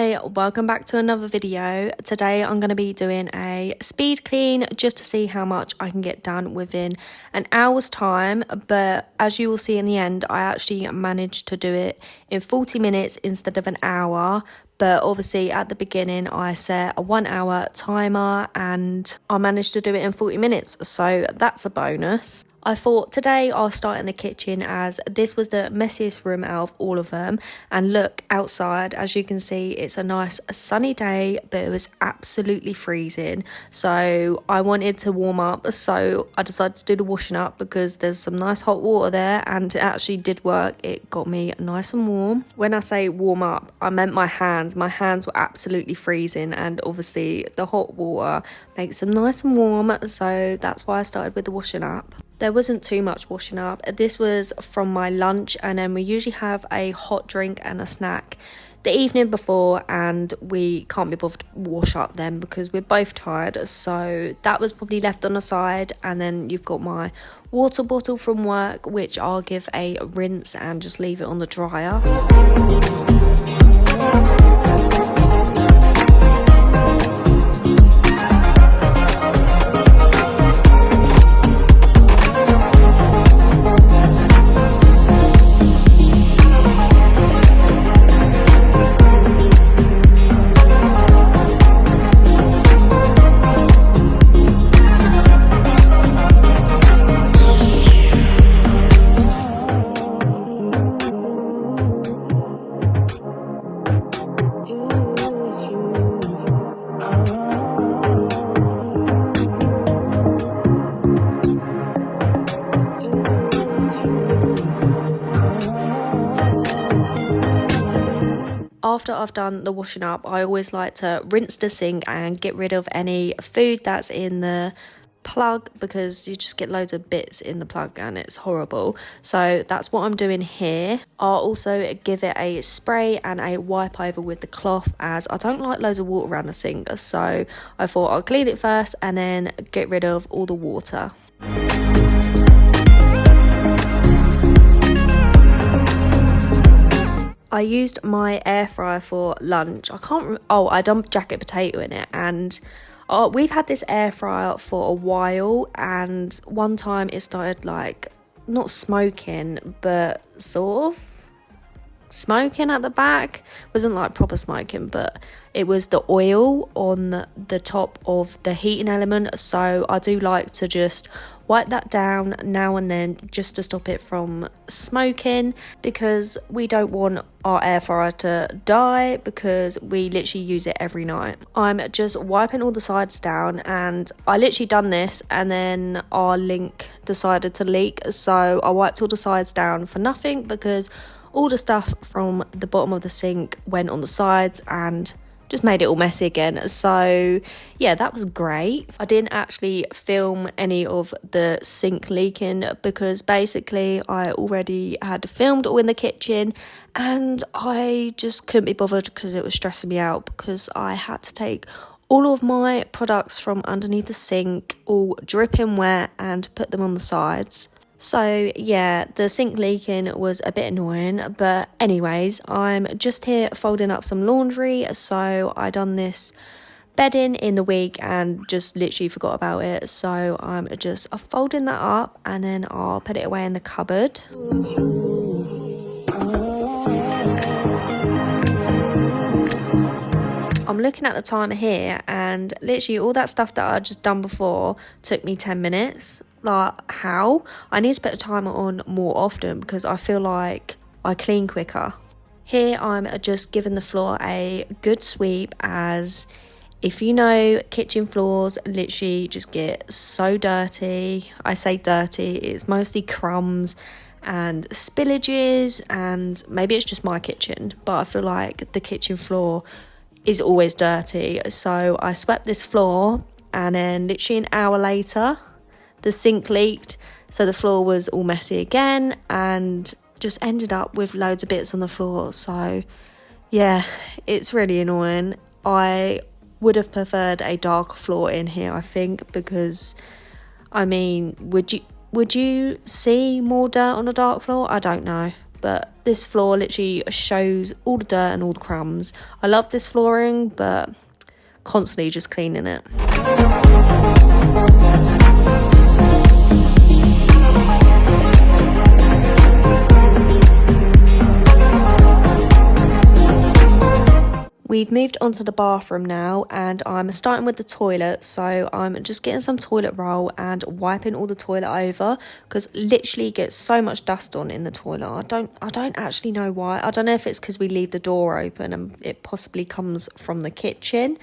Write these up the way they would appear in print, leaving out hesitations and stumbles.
Hi, welcome back to another video. Today I'm going to be doing a speed clean just to see how much I can get done within an hour's time, but as you will see in the end, I actually managed to do it in 40 minutes instead of an hour. But obviously at the beginning I set a 1 hour timer and I managed to do it in 40 minutes, so that's a bonus. I thought today I'll start in the kitchen as this was the messiest room out of all of them. And look outside, as you can see, it's a nice sunny day, but it was absolutely freezing. So I wanted to warm up, so I decided to do the washing up because there's some nice hot water there and it actually did work. It got me nice and warm. When I say warm up, I meant my hands. My hands were absolutely freezing and obviously the hot water makes them nice and warm. So that's why I started with the washing up. There wasn't too much washing up. This was from my lunch, and then we usually have a hot drink and a snack the evening before, and we can't be bothered to wash up then because we're both tired. So that was probably left on the side, and then you've got my water bottle from work, which I'll give a rinse and just leave it on the dryer. After I've done the washing up, I always like to rinse the sink and get rid of any food that's in the plug because you just get loads of bits in the plug and it's horrible. So that's what I'm doing here. I'll also give it a spray and a wipe over with the cloth as I don't like loads of water around the sink. So I thought I'll clean it first and then get rid of all the water. I used my air fryer for lunch. I dumped jacket potato in it, and we've had this air fryer for a while, and one time it started like not smoking but sort of smoking at the back. It wasn't like proper smoking, but it was the oil on the top of the heating element. So I do like to just wipe that down now and then just to stop it from smoking, because we don't want our air fryer to die because we literally use it every night. I'm just wiping all the sides down, and I literally done this and then our link decided to leak, so I wiped all the sides down for nothing because all the stuff from the bottom of the sink went on the sides and just made it all messy again. So yeah, that was great. I didn't actually film any of the sink leaking because basically I already had filmed all in the kitchen and I just couldn't be bothered because it was stressing me out, because I had to take all of my products from underneath the sink all dripping wet and put them on the sides. So yeah, the sink leaking was a bit annoying, but anyways, I'm just here folding up some laundry. So I done this bedding in the week and just literally forgot about it, so I'm just folding that up and then I'll put it away in the cupboard. I'm looking at the timer here and literally all that stuff that I just done before took me 10 minutes. Like, how? I need to put a timer on more often because I feel like I clean quicker. Here I'm just giving the floor a good sweep, as if you know, kitchen floors literally just get so dirty. I say dirty, it's mostly crumbs and spillages, and maybe it's just my kitchen, but I feel like the kitchen floor is always dirty. So I swept this floor and then literally an hour later the sink leaked, so the floor was all messy again and just ended up with loads of bits on the floor. So yeah, it's really annoying. I would have preferred a dark floor in here, I think, because I mean, would you see more dirt on a dark floor? I don't know, but this floor literally shows all the dirt and all the crumbs. I love this flooring, but constantly just cleaning it. We've moved on to the bathroom now, and I'm starting with the toilet. So I'm just getting some toilet roll and wiping all the toilet over, because literally gets so much dust on in the toilet. I don't actually know why. I don't know if it's because we leave the door open and it possibly comes from the kitchen.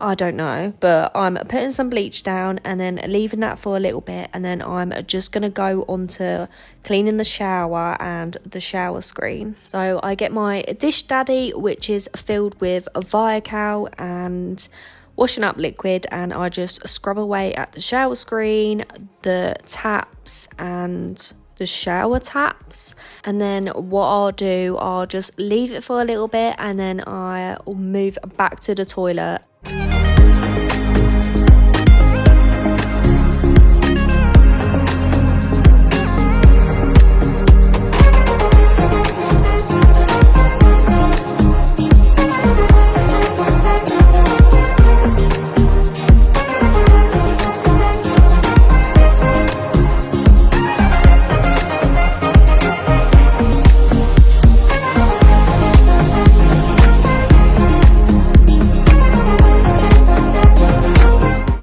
I don't know, but I'm putting some bleach down and then leaving that for a little bit, and then I'm just going to go on to cleaning the shower and the shower screen. So I get my dish daddy, which is filled with a Viacal and washing up liquid, and I just scrub away at the shower screen, the taps and the shower taps. And then what I'll do, I'll just leave it for a little bit, and then I'll move back to the toilet.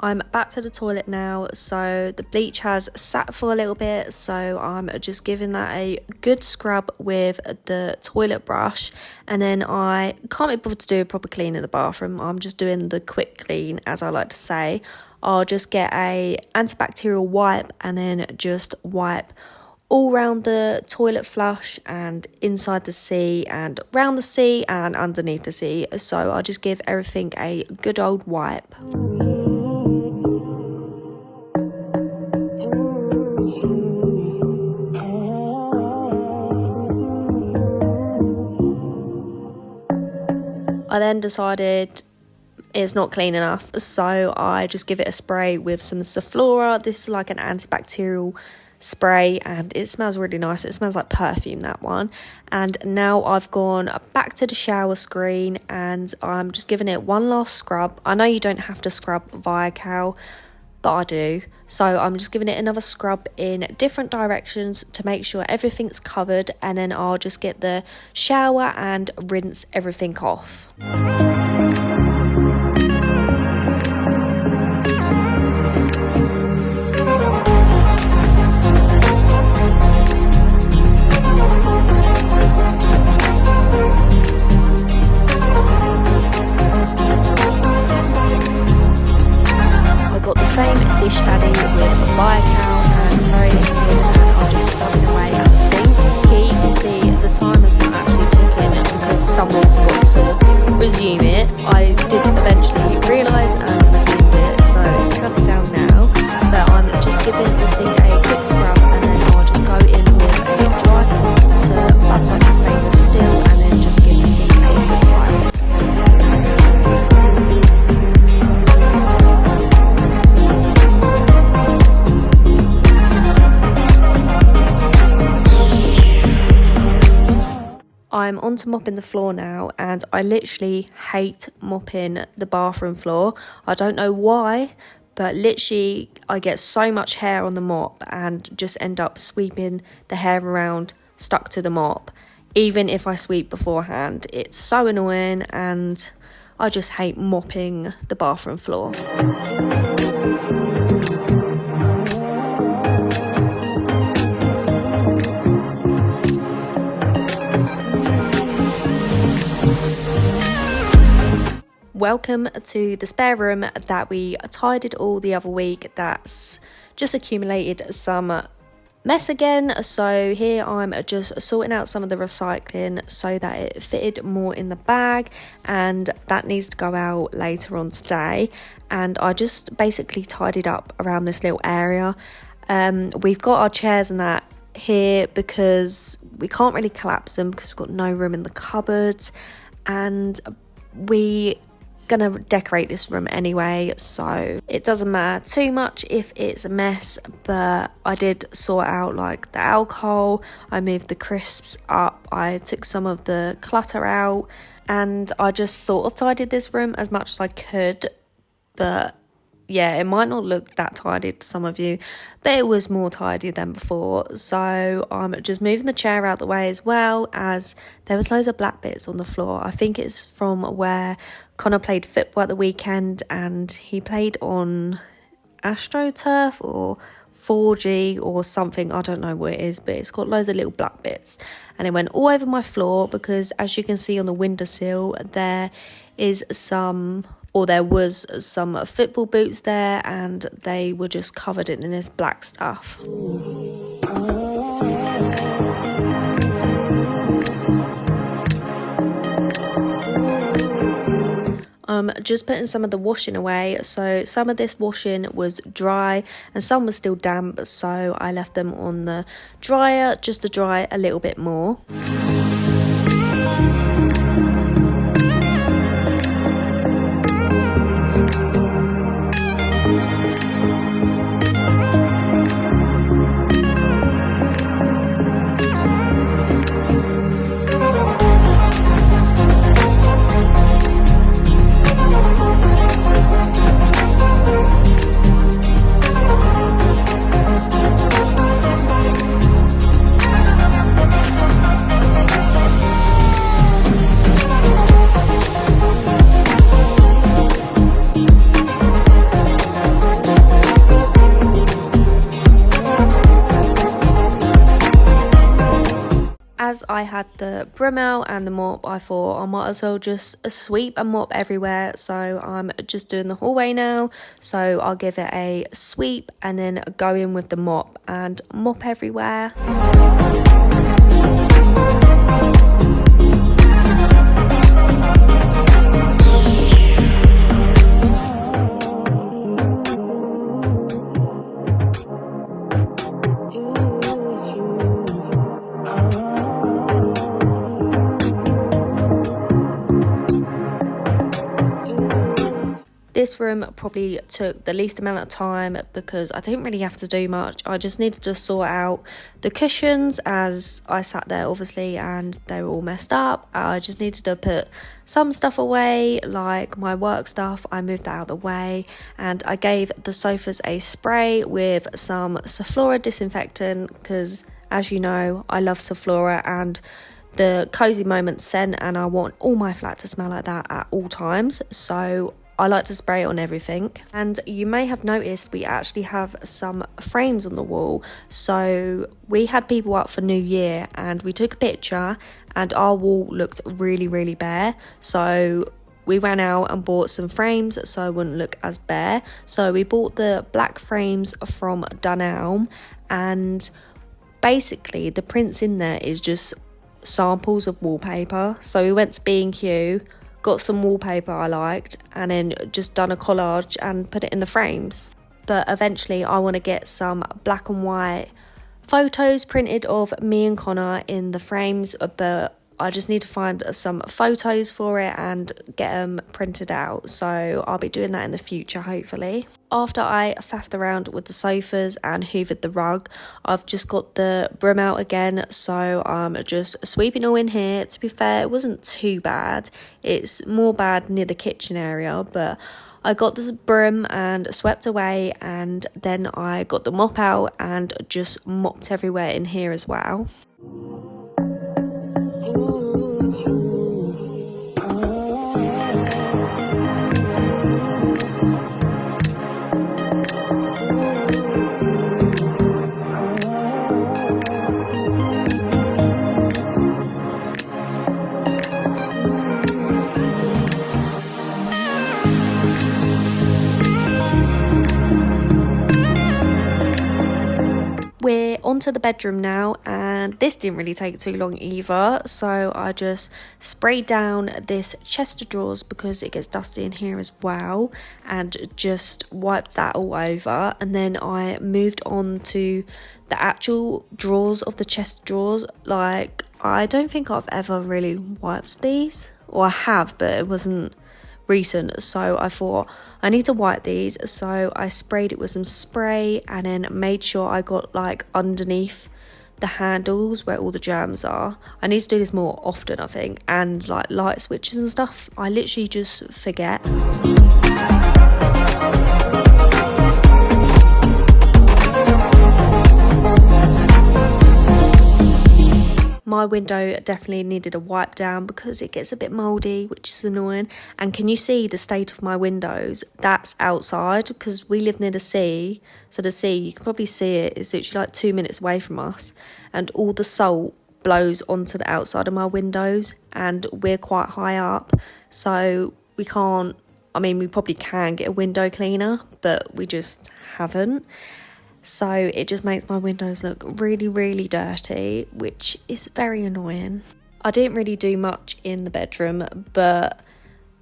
I'm back to the toilet now, so the bleach has sat for a little bit, so I'm just giving that a good scrub with the toilet brush, and then I can't be bothered to do a proper clean in the bathroom. I'm just doing the quick clean, as I like to say. I'll just get a antibacterial wipe and then just wipe all round the toilet flush and inside the sea and round the sea and underneath the sea. So I'll just give everything a good old wipe. I then decided it's not clean enough, so I just give it a spray with some Saflora. This is like an antibacterial spray and it smells really nice. It smells like perfume, that one. And now I've gone back to the shower screen and I'm just giving it one last scrub. I know you don't have to scrub Viacal, but I do. So I'm just giving it another scrub in different directions to make sure everything's covered, and then I'll just get the shower and rinse everything off. Same dish daddy with a Viacal and very liquid, and I'll just scrub it away at the sink. Here you can see the time is not actually ticking because someone forgot to resume it. I did eventually realise and resumed it, so it's counting down now. But I'm just giving the sink a quick scrub, and then I'll just go in with a dry cloth to buff up the stainless steel, and then just give the sink a good wipe. I'm on to mopping the floor now, and I literally hate mopping the bathroom floor. I don't know why, but literally I get so much hair on the mop and just end up sweeping the hair around stuck to the mop. Even if I sweep beforehand, it's so annoying, and I just hate mopping the bathroom floor. Welcome to the spare room that we tidied all the other week. That's just accumulated some mess again. So here I'm just sorting out some of the recycling so that it fitted more in the bag, and that needs to go out later on today. And I just basically tidied up around this little area. We've got our chairs and that here because we can't really collapse them because we've got no room in the cupboard, and we gonna decorate this room anyway, so it doesn't matter too much if it's a mess. But I did sort out like the alcohol, I moved the crisps up, I took some of the clutter out, and I just sort of tidied this room as much as I could. But yeah, it might not look that tidy to some of you, but it was more tidy than before. So I'm just moving the chair out the way, as well as there was loads of black bits on the floor. I think it's from where Connor played football at the weekend, and he played on AstroTurf or 4G or something. I don't know what it is, but it's got loads of little black bits, and it went all over my floor because, as you can see on the windowsill, there was some football boots there, and they were just covered in this black stuff. Just putting some of the washing away. So some of this washing was dry and some was still damp, so I left them on the dryer just to dry a little bit more. As I had the broom out and the mop, I thought I might as well just sweep and mop everywhere. So I'm just doing the hallway now. So I'll give it a sweep and then go in with the mop and mop everywhere. This room probably took the least amount of time because I didn't really have to do much. I just needed to sort out the cushions, as I sat there obviously and they were all messed up. I just needed to put some stuff away, like my work stuff. I moved that out of the way, and I gave the sofas a spray with some Sephora disinfectant because, as you know, I love Sephora and the Cozy Moments scent, and I want all my flat to smell like that at all times. So I like to spray it on everything. And you may have noticed we actually have some frames on the wall. So we had people up for New Year and we took a picture and our wall looked really, really bare. So we went out and bought some frames so it wouldn't look as bare. So we bought the black frames from Dunelm, and basically the prints in there is just samples of wallpaper. So we went to B&Q, got some wallpaper I liked, and then just done a collage and put it in the frames. But eventually I want to get some black and white photos printed of me and Connor in the frames, but I just need to find some photos for it and get them printed out. So I'll be doing that in the future, hopefully. After I faffed around with the sofas and hoovered the rug, I've just got the broom out again. So I'm just sweeping all in here. To be fair, it wasn't too bad. It's more bad near the kitchen area, but I got the broom and swept away, and then I got the mop out and just mopped everywhere in here as well. We're onto the bedroom now, and this didn't really take too long either. So I just sprayed down this chest of drawers because it gets dusty in here as well, and just wiped that all over. And then I moved on to the actual drawers of the chest of drawers. Like, I don't think I've ever really wiped these, or I have, but it wasn't recent, so I thought I need to wipe these. So I sprayed it with some spray and then made sure I got like underneath the handles where all the germs are. I need to do this more often, I think, and like light switches and stuff. I literally just forget. My window definitely needed a wipe down because it gets a bit mouldy, which is annoying. And can you see the state of my windows? That's outside because we live near the sea. So the sea, you can probably see it, it's literally like 2 minutes away from us. And all the salt blows onto the outside of my windows, and we're quite high up. So we can't, I mean, we probably can get a window cleaner, but we just haven't. So it just makes my windows look really, really dirty, which is very annoying. I didn't really do much in the bedroom, but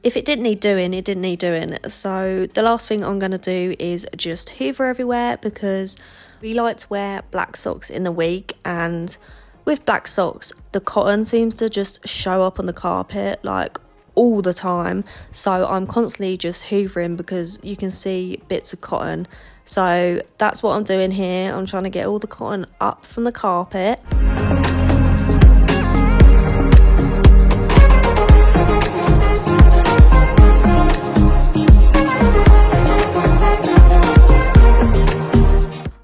if it didn't need doing, it didn't need doing. So the last thing I'm going to do is just hoover everywhere, because we like to wear black socks in the week, and with black socks, the cotton seems to just show up on the carpet like all the time. So I'm constantly just hoovering because you can see bits of cotton. So that's what I'm doing here. I'm trying to get all the cotton up from the carpet.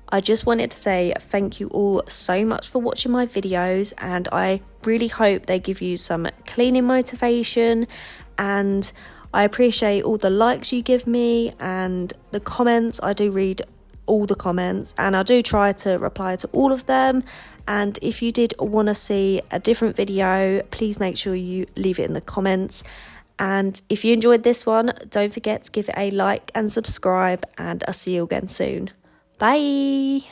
I just wanted to say thank you all so much for watching my videos, and I really hope they give you some cleaning motivation, and I appreciate all the likes you give me and the comments. I do read all the comments and I do try to reply to all of them. And if you did want to see a different video, please make sure you leave it in the comments. And if you enjoyed this one, don't forget to give it a like and subscribe, and I'll see you again soon. Bye.